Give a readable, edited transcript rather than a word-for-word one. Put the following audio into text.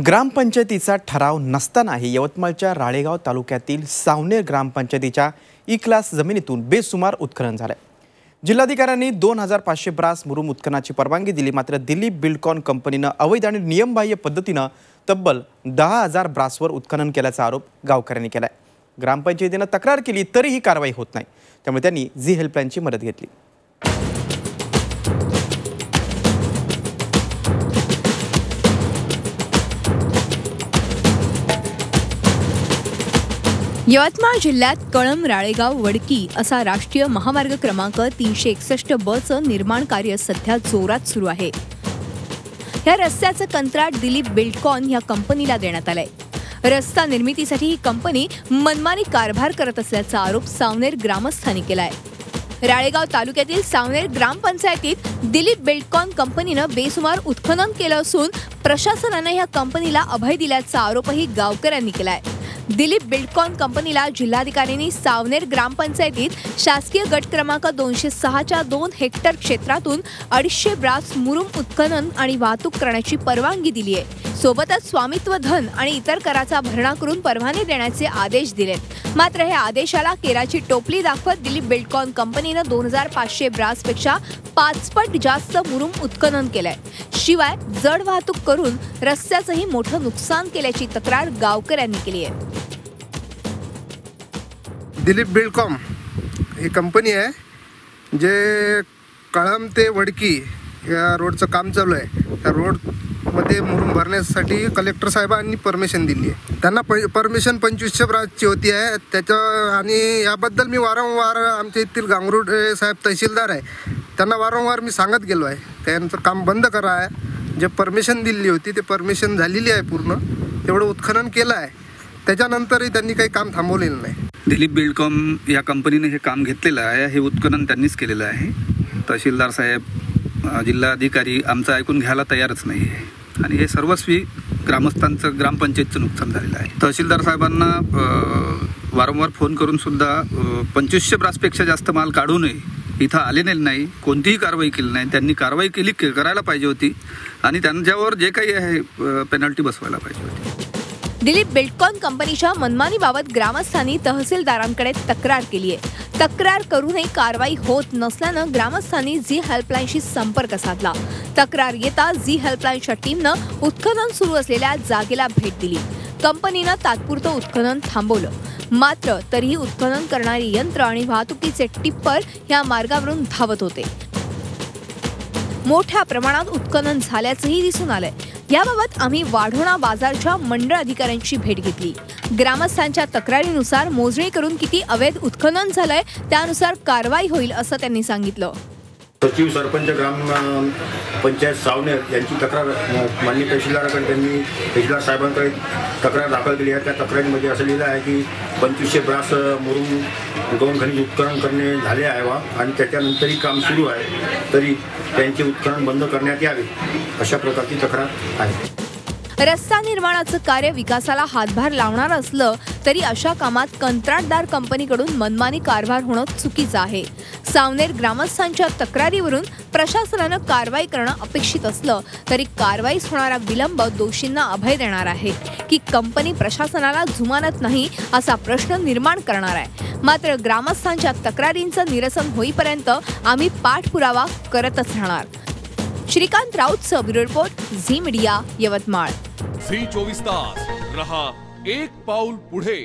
ग्रामपंचायतीचा ठराव नसतानाही यवतमाळच्या राळेगाव तालुक्यातील सावनेर ग्रामपंचायतीच्या ई क्लास जमिनीतून बेसुमार उत्खनन झाले। जिल्हाधिकाऱ्यांनी 2500 ब्रास मुरुम उत्खननाची परवानगी दिली, मात्र दिलीप बिल्डकॉन कंपनीनं अवैध आणि नियमबाह्य पद्धतीनं तब्बल 10,000 ब्रासवर उत्खनन केल्याचा आरोप गावकऱ्यांनी केलाय। ग्रामपंचायतीनं तक्रार केली तरीही कारवाई होत नाही, त्यामुळे त्यांनी झी हेल्पलाईनची मदत घेतली। यवतमाळ जिल्ह्यात कळंब राळेगाव वडकी असा राष्ट्रीय महामार्ग क्रमांक 361 ब चं निर्माण कार्य सध्या जोरात सुरू आहे। या रस्त्याचं कंत्राट दिलीप बिल्डकॉन या कंपनीला देण्यात आलंय। रस्ता निर्मितीसाठी ही कंपनी मनमानी कारभार करत असल्याचा आरोप सावनेर ग्रामस्थांनी केलाय। राळेगाव तालुक्यातील सावनेर ग्रामपंचायतीत दिलीप बिल्डकॉन कंपनीनं बेसुमार उत्खनन केलं असून प्रशासनानं या कंपनीला अभय दिल्याचा आरोपही गावकऱ्यांनी केलाय। दिलीप बिल्डकॉन कंपनीला जिल्हाधिकाऱ्यांनी सावनेर ग्रामपंचायतीत शासकीय गट क्रमांक 206 च्या 2 हेक्टर क्षेत्रातून 250 ब्रास मुरुम उत्खनन आणि वाहतूक करण्याची परवानगी दिली आहे। सोबतच स्वामित्व धन आणि इतर कराचा भरणा करून परवाने देण्याचे आदेश दिलेत। मात्र हे आदेशाला केराची टोपली दाखवत दिलीप बिल्डकॉन कंपनीनं 2500 ब्रास पेक्षा 5 पट जास्त मुरुम उत्खनन केलंय। शिवाय जड वाहतूक करून रस्त्याचंही मोठं नुकसान केल्याची तक्रार गावकऱ्यांनी केली आहे। दिलीप बिल्डकॉन ही कंपनी आहे जे कळंब ते वडकी या रोडचं काम चालू आहे। त्या रोडमध्ये मुरुम भरण्यासाठी कलेक्टर साहेबांनी परमिशन दिली आहे। त्यांना परमिशन 2500 ब्रासची होती आहे त्याच्या, आणि याबद्दल मी वारंवार आमच्या येथील गांगरुडे साहेब तहसीलदार आहे त्यांना वारंवार मी सांगत गेलो आहे त्यांचं काम बंद करा आहे। जे परमिशन दिली होती ते परमिशन झालेली आहे, पूर्ण तेवढं उत्खनन केलं आहे, त्याच्यानंतरही त्यांनी काही काम थांबवलेलं नाही। दिलीप बिल्डकॉन या कंपनीने हे काम घेतलेलं आहे, हे उत्खनन त्यांनीच केलेलं आहे। तहसीलदार साहेब, जिल्हाधिकारी आमचं ऐकून घ्यायला तयारच नाही आहे आणि हे सर्वस्वी ग्रामस्थांचं, ग्रामपंचायतचं नुकसान झालेलं आहे। तहसीलदार साहेबांना वारंवार फोन करून सुद्धा 2500 ब्रासपेक्षा जास्त माल काढू नये इथं आलेले नाही, कोणतीही कारवाई केली नाही। त्यांनी कारवाई केली, करायला पाहिजे होती आणि त्यांच्यावर जे काही आहे पेनल्टी बसवायला पाहिजे होती। दिलीप बिल्डकॉन कंपनीच्या मनमानीबाबत ग्रामस्थांनी तहसीलदारांकडे तक्रार केली आहे। तक्रार करूनही कारवाई होत नसल्यानं ग्रामस्थांनी झी हेल्पलाईनशी संपर्क साधला। तक्रार येता झी हेल्पलाईनच्या टीमनं उत्खनन सुरू असलेल्या जागेला भेट दिली। कंपनीनं तात्पुरतं उत्खनन थांबवलं, मात्र तरीही उत्खनन करणारी यंत्र आणि वाहतुकीचे टिप्पर या मार्गावरून धावत होते। मोठ्या प्रमाणात उत्खनन झाल्याचंही दिसून आलंय। याबाबत आम्ही वाढोणा बाजारच्या मंडळ अधिकाऱ्यांची भेट घेतली। ग्रामस्थांच्या तक्रारीनुसार मोजणी करून किती अवैध उत्खनन झालंय त्यानुसार कारवाई होईल असं त्यांनी सांगितलं। सचिव सरपंच ग्राम पंचायत सावनेर यांची तक्रार माननीय तहसीलदाराकडे, त्यांनी तहसीलदार साहेबांकडे तक्रार दाखल केली आहे। त्या तक्रारीमध्ये असं लिहिलं आहे की 2500 ब्रास मुरुम गौण खनिज उत्खनन करणे झाले आहे आणि त्याच्यानंतरही काम सुरू आहे, तरी त्यांचे उत्खनन बंद करण्यात यावे अशा प्रकारची तक्रार आहे। रस्ता निर्माणाचं कार्य विकासाला हातभार लावणार असलं तरी अशा कामात कंत्राटदार कंपनीकडून मनमानी कारभार होणं चुकीचं आहे। सावनेर ग्रामस्थांच्या तक्रारीवरून प्रशासनानं कारवाई करणं अपेक्षित असलं तरी कारवाईस होणारा विलंब दोषींना अभय देणार आहे की कंपनी प्रशासनाला जुमानत नाही असा प्रश्न निर्माण करणार आहे। मात्र ग्रामस्थांच्या तक्रारींचं निरसन होईपर्यंत आम्ही पाठपुरावा करतच राहणार। श्रीकांत राऊतचा bureau report, Zee media, Yavatmal. Zee 24 तास रहा एक पाऊल पुढे।